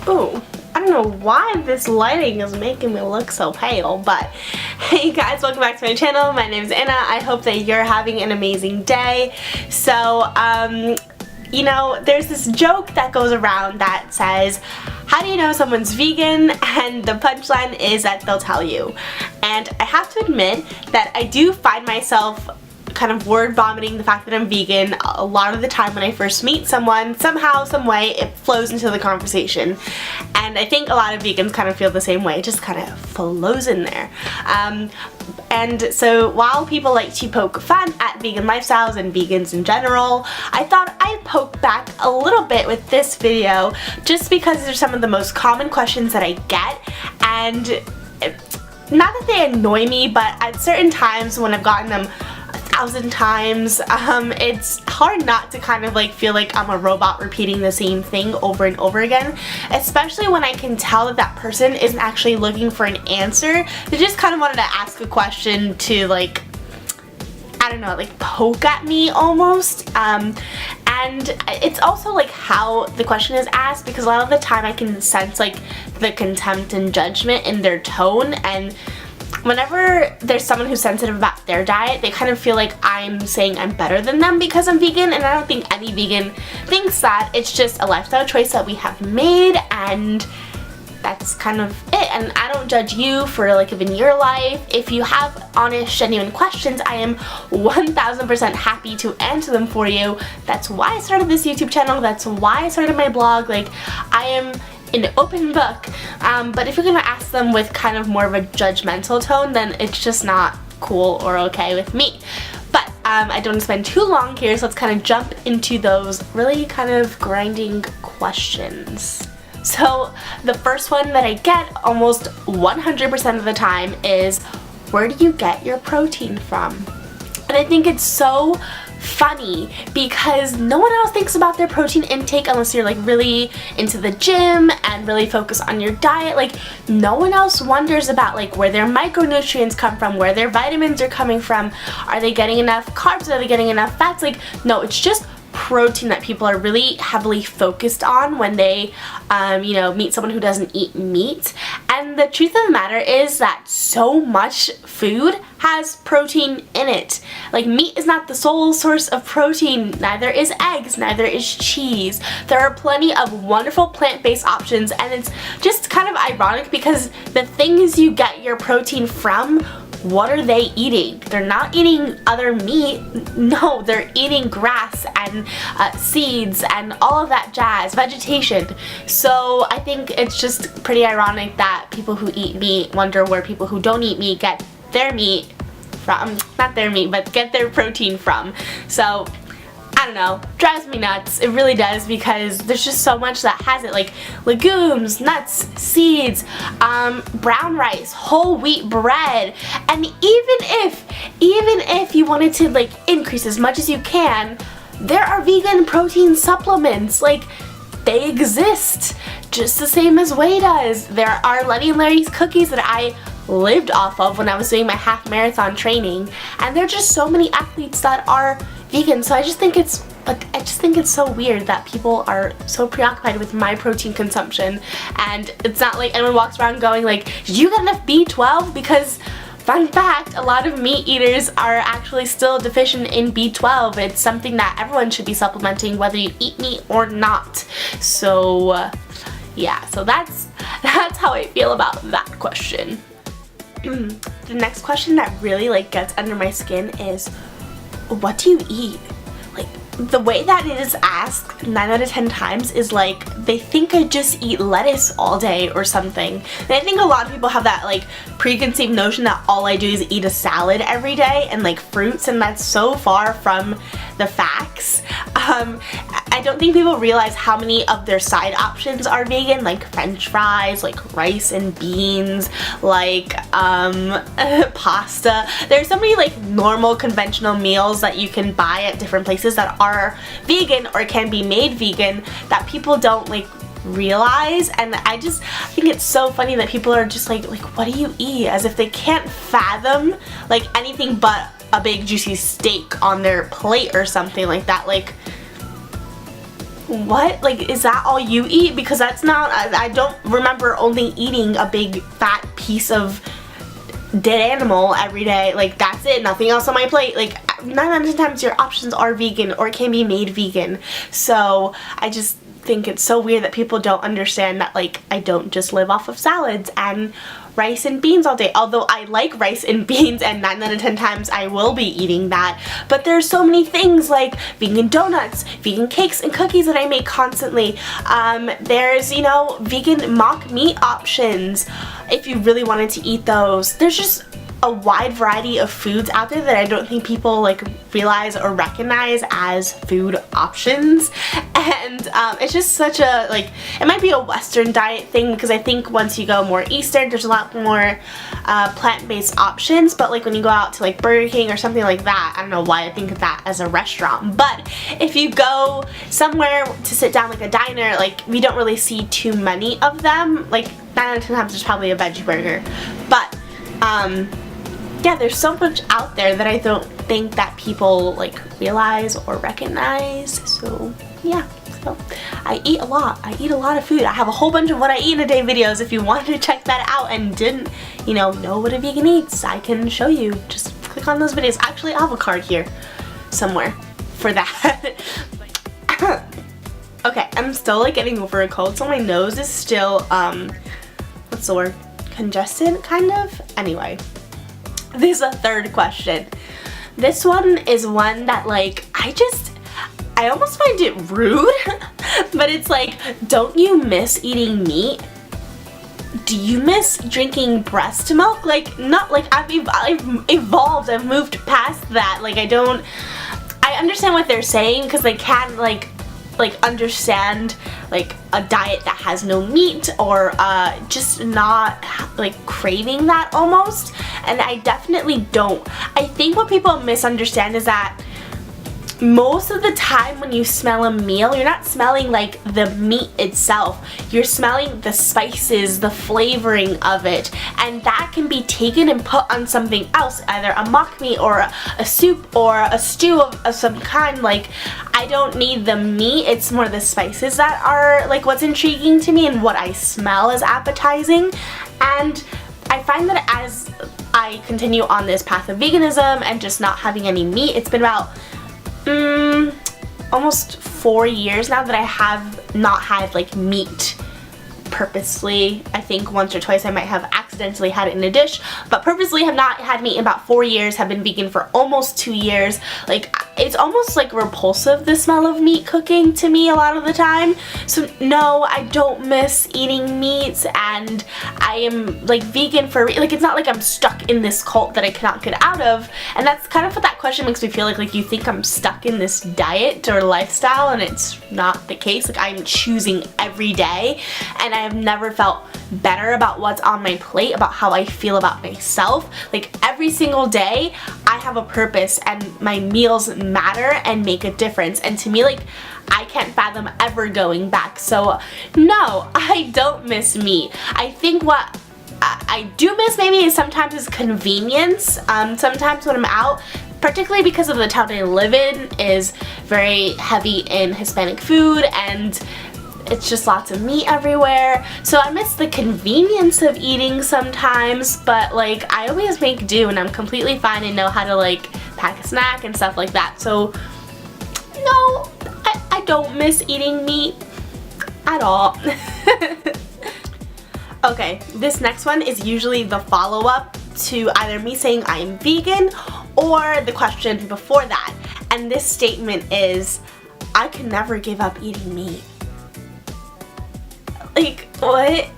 Ooh, I don't know why this lighting is making me look so pale, but hey guys, welcome back to my channel. My name is Anna. I hope that you're having an amazing day. So, you know, there's this joke that goes around that says, how do you know someone's vegan? And the punchline is that they'll tell you. And I have to admit that I do find myself kind of word vomiting the fact that I'm vegan a lot of the time when I first meet someone. Somehow, some way, it flows into the conversation. And I think a lot of vegans kind of feel the same way. It just kind of flows in there. And so while people like to poke fun at vegan lifestyles and vegans in general, I thought I'd poke back a little bit with this video just because they're some of the most common questions that I get. And not that they annoy me, but at certain times when I've gotten them 1,000 times, it's hard not to kind of like feel like I'm a robot repeating the same thing over and over again, especially when I can tell that that person isn't actually looking for an answer. They just kind of wanted to ask a question to, like, I don't know, like poke at me almost. And it's also like how the question is asked, because a lot of the time I can sense like the contempt and judgment in their tone, and whenever there's someone who's sensitive about their diet, they kind of feel like I'm saying I'm better than them because I'm vegan, and I don't think any vegan thinks that. It's just a lifestyle choice that we have made, and that's kind of it. And I don't judge you for like living your life. If you have honest, genuine questions, I am 1000% happy to answer them for you. That's why I started this YouTube channel. That's why I started my blog. Like, I am an open book, but if you're gonna ask them with kind of more of a judgmental tone, then it's just not cool or okay with me. But I don't want to spend too long here, so let's kind of jump into those really kind of grinding questions. So the first one that I get almost 100% of the time is, where do you get your protein from? And I think it's so funny because no one else thinks about their protein intake unless you're like really into the gym and really focus on your diet. Like, no one else wonders about like where their micronutrients come from, where their vitamins are coming from. Are they getting enough carbs? Are they getting enough fats? Like, no, it's just protein that people are really heavily focused on when they you know, meet someone who doesn't eat meat. And the truth of the matter is that so much food has protein in it. Like, meat is not the sole source of protein, neither is eggs, neither is cheese. There are plenty of wonderful plant-based options, and it's just kind of ironic because the things you get your protein from, what are they eating? They're not eating other meat. No, they're eating grass and seeds and all of that jazz, vegetation. So I think it's just pretty ironic that people who eat meat wonder where people who don't eat meat get their meat from. Not their meat, but get their protein from. So I don't know, drives me nuts. It really does, because there's just so much that has it, like legumes, nuts, seeds, brown rice, whole wheat bread. And even if you wanted to like increase as much as you can, there are vegan protein supplements. Like, they exist just the same as whey does. There are Lenny and Larry's cookies that I lived off of when I was doing my half marathon training, and there are just so many athletes that are vegan. So I just think it's so weird that people are so preoccupied with my protein consumption, and it's not like anyone walks around going like, did you get enough B12? Because fun fact, a lot of meat eaters are actually still deficient in B12. It's something that everyone should be supplementing whether you eat meat or not. So yeah, so that's how I feel about that question. The next question that really like gets under my skin is, what do you eat? Like, the way that it is asked 9 out of 10 times is like they think I just eat lettuce all day or something. And I think a lot of people have that like preconceived notion that all I do is eat a salad every day and like fruits, and that's so far from the facts. I don't think people realize how many of their side options are vegan, like french fries, like rice and beans, like pasta. There's so many like normal conventional meals that you can buy at different places that are vegan or can be made vegan that people don't like realize. And I just think it's so funny that people are just like what do you eat, as if they can't fathom like anything but a big juicy steak on their plate or something like that. Like, what? Like, is that all you eat? Because that's not, I don't remember only eating a big fat piece of dead animal every day. Like, that's it, nothing else on my plate. Like, 9 out of 10 times your options are vegan or can be made vegan. So I just think it's so weird that people don't understand that, like, I don't just live off of salads and rice and beans all day, although I like rice and beans, and 9 out of 10 times I will be eating that. But there's so many things like vegan donuts, vegan cakes and cookies that I make constantly. There's, you know, vegan mock meat options if you really wanted to eat those. There's just a wide variety of foods out there that I don't think people like realize or recognize as food options, and it's just such a, like, it might be a Western diet thing, because I think once you go more Eastern there's a lot more plant-based options, but like when you go out to like Burger King or something like that, I don't know why I think of that as a restaurant, but if you go somewhere to sit down like a diner, like we don't really see too many of them. Like 9 out of 10 times there's probably a veggie burger, but yeah, there's so much out there that I don't think that people like realize or recognize. So yeah, so I eat a lot. I eat a lot of food. I have a whole bunch of what I eat in a day videos. If you wanted to check that out and didn't, you know what a vegan eats, I can show you. Just click on those videos. Actually, I have a card here somewhere for that. Okay, I'm still like getting over a cold, so my nose is still what's the word? Congested, kind of? Anyway. This is a third question. This one is one that, like, I almost find it rude, but it's like, don't you miss eating meat? Do you miss drinking breast milk? Like, not like I've evolved, I've moved past that. Like, I understand what they're saying, because they can like understand like a diet that has no meat, or just not like craving that almost, and I definitely don't. I think what people misunderstand is that most of the time when you smell a meal, you're not smelling like the meat itself, you're smelling the spices, the flavoring of it, and that can be taken and put on something else, either a mock meat or a soup or a stew of some kind. Like, I don't need the meat, it's more the spices that are like what's intriguing to me and what I smell as appetizing. And I find that as I continue on this path of veganism and just not having any meat, it's been about almost 4 years now that I have not had like meat purposely. I think once or twice I might have accidentally had it in a dish, but purposely have not had meat in about 4 years, have been vegan for almost 2 years. Like, it's almost like repulsive, the smell of meat cooking to me a lot of the time. So no, I don't miss eating meats, and I am like vegan for, like, it's not like I'm stuck in this cult that I cannot get out of, and that's kind of what that question makes me feel like you think I'm stuck in this diet or lifestyle, and it's not the case. Like, I'm choosing every day, and I have never felt better about what's on my plate, about how I feel about myself. Like, every single day I have a purpose, and my meals matter and make a difference, and to me, like, I can't fathom ever going back. So no, I don't miss meat. I think what I do miss maybe is sometimes is convenience. Sometimes when I'm out, particularly because of the town I live in is very heavy in Hispanic food, and it's just lots of meat everywhere, so I miss the convenience of eating sometimes, but like, I always make do, and I'm completely fine and know how to like pack a snack and stuff like that. So no, I don't miss eating meat at all. Okay, this next one is usually the follow-up to either me saying I am vegan or the question before that, and this statement is, I can never give up eating meat. Like, what?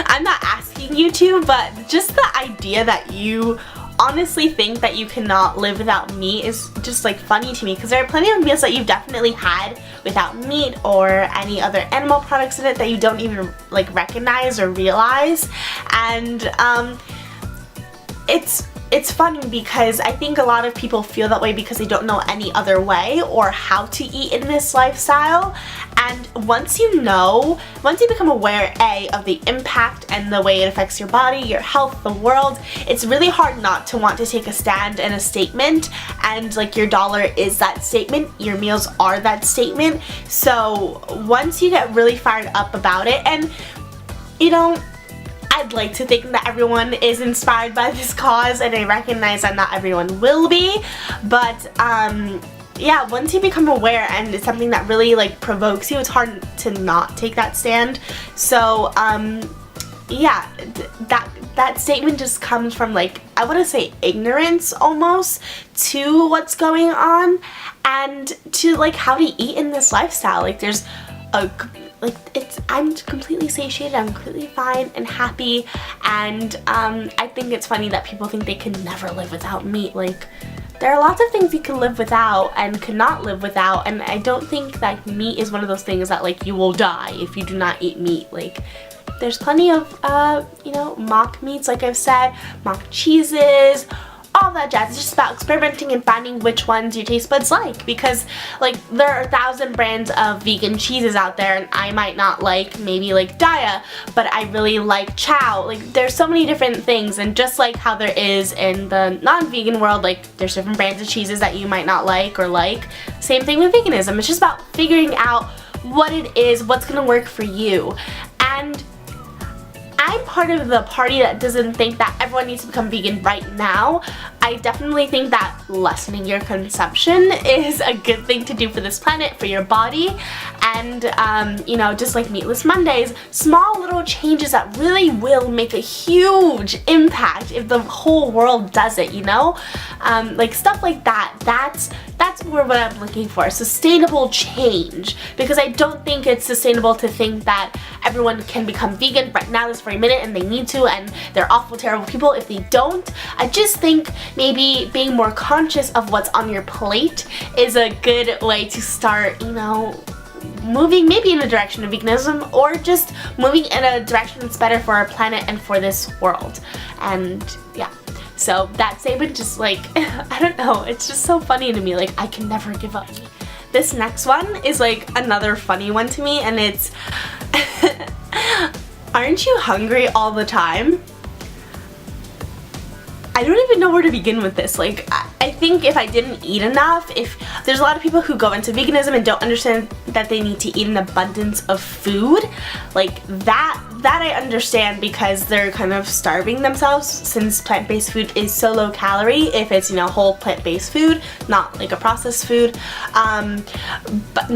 I'm not asking you to, but just the idea that you honestly think that you cannot live without meat is just like funny to me, because there are plenty of meals that you've definitely had without meat or any other animal products in it that you don't even like recognize or realize, and it's funny because I think a lot of people feel that way because they don't know any other way or how to eat in this lifestyle. And once you become aware, A, of the impact and the way it affects your body, your health, the world, it's really hard not to want to take a stand and a statement. And like, your dollar is that statement, your meals are that statement. So once you get really fired up about it, and you know, I'd like to think that everyone is inspired by this cause, and I recognize that not everyone will be, but yeah, once you become aware and it's something that really like provokes you, it's hard to not take that stand. So yeah, that statement just comes from, like, I want to say ignorance almost to what's going on and to like how to eat in this lifestyle. Like, there's a I'm completely satiated, I'm completely fine and happy, and I think it's funny that people think they can never live without meat. Like, there are lots of things you can live without and cannot live without, and I don't think that meat is one of those things that like you will die if you do not eat meat. Like, there's plenty of you know, mock meats, like I've said, mock cheeses, all that jazz. It's just about experimenting and finding which ones your taste buds like, because like there are 1,000 brands of vegan cheeses out there, and I might not like maybe like Daiya, but I really like Chow. Like, there's so many different things, and just like how there is in the non-vegan world, like there's different brands of cheeses that you might not like or like. Same thing with veganism. It's just about figuring out what it is, what's gonna work for you. And I'm part of the party that doesn't think that everyone needs to become vegan right now. I definitely think that lessening your consumption is a good thing to do for this planet, for your body, and you know, just like Meatless Mondays, small little changes that really will make a huge impact if the whole world does it, you know? Like stuff like that, that's more what I'm looking for, sustainable change, because I don't think it's sustainable to think that everyone can become vegan right now this very minute and they need to, and they're awful, terrible people if they don't. I just think maybe being more conscious of what's on your plate is a good way to start, you know, moving maybe in a direction of veganism, or just moving in a direction that's better for our planet and for this world. And yeah, so that statement just like, I don't know, it's just so funny to me. Like, I can never give up. This next one is like another funny one to me, and it's aren't you hungry all the time? I don't even know where to begin with this. Like, I think if I didn't eat enough, if there's a lot of people who go into veganism and don't understand that they need to eat an abundance of food, like that I understand, because they're kind of starving themselves, since plant-based food is so low calorie if it's, you know, whole plant-based food, not like a processed food. But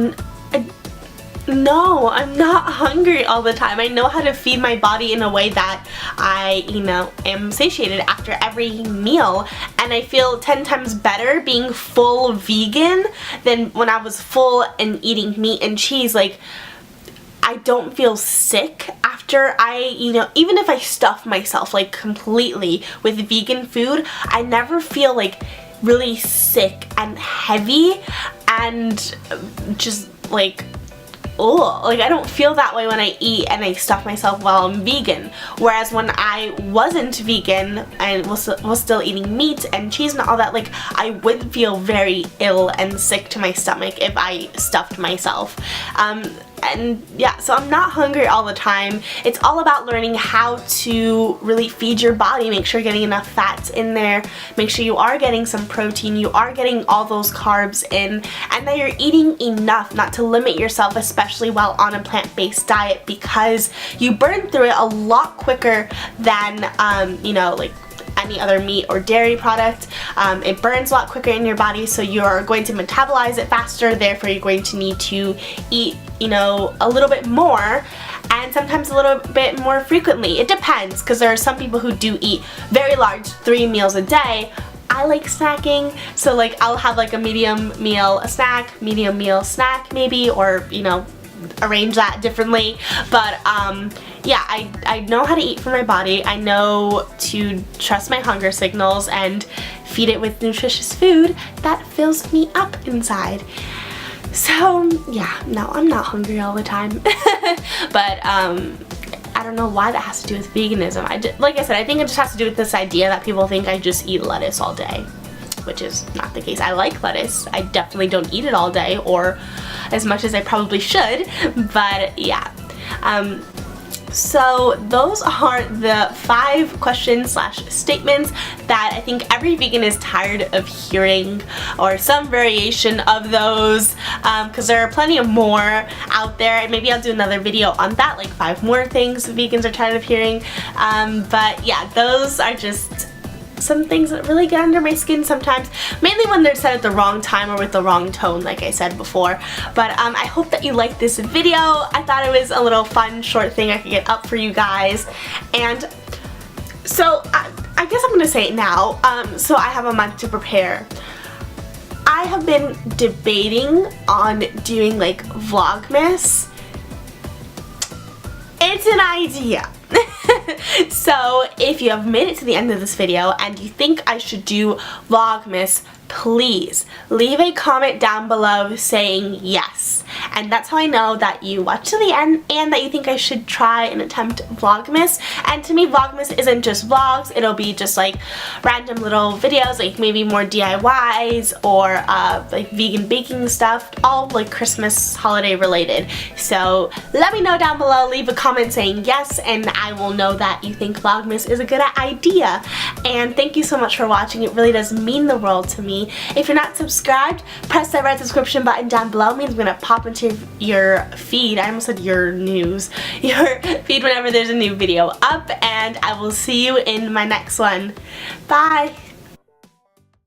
no, I'm not hungry all the time. I know how to feed my body in a way that I, you know, am satiated after every meal, and I feel 10 times better being full vegan than when I was full and eating meat and cheese. Like, I don't feel sick after I, you know, even if I stuff myself like completely with vegan food, I never feel like really sick and heavy and just like, oh, like I don't feel that way when I eat and I stuff myself while I'm vegan. Whereas when I wasn't vegan and was still eating meat and cheese and all that, like I would feel very ill and sick to my stomach if I stuffed myself. And yeah, so I'm not hungry all the time. It's all about learning how to really feed your body, make sure you're getting enough fats in there, make sure you are getting some protein, you are getting all those carbs in, and that you're eating enough not to limit yourself, especially while on a plant-based diet, because you burn through it a lot quicker than, you know, like any other meat or dairy product. It burns a lot quicker in your body, so you're going to metabolize it faster, therefore you're going to need to eat, you know, a little bit more, and sometimes a little bit more frequently. It depends, because there are some people who do eat very large 3 meals a day. I like snacking, so like I'll have like a medium meal, a snack, medium meal, snack maybe, or, you know, arrange that differently. But yeah, I know how to eat for my body. I know to trust my hunger signals and feed it with nutritious food that fills me up inside. So yeah, no, I'm not hungry all the time. But I don't know why that has to do with veganism. Like I said, I think it just has to do with this idea that people think I just eat lettuce all day, which is not the case. I like lettuce. I definitely don't eat it all day or as much as I probably should, but yeah. So those are the 5 questions / statements that I think every vegan is tired of hearing, or some variation of those, because there are plenty of more out there, and maybe I'll do another video on that, like 5 more things vegans are tired of hearing. But yeah, those are just some things that really get under my skin sometimes, mainly when they're said at the wrong time or with the wrong tone, like I said before. But I hope that you liked this video. I thought it was a little fun, short thing I could get up for you guys. And so I guess I'm gonna say it now. So I have a month to prepare. I have been debating on doing like Vlogmas. It's an idea. So if you have made it to the end of this video and you think I should do Vlogmas, please leave a comment down below saying yes. And that's how I know that you watch to the end and that you think I should try and attempt Vlogmas. And to me, Vlogmas isn't just vlogs. It'll be just like random little videos, like maybe more DIYs or like vegan baking stuff, all like Christmas holiday related. So let me know down below, leave a comment saying yes, and I will know that you think Vlogmas is a good idea. And thank you so much for watching. It really does mean the world to me. If you're not subscribed, press that red subscription button down below. It means I'm gonna pop into your feed. I almost said your news. Your feed whenever there's a new video up, and I will see you in my next one. Bye!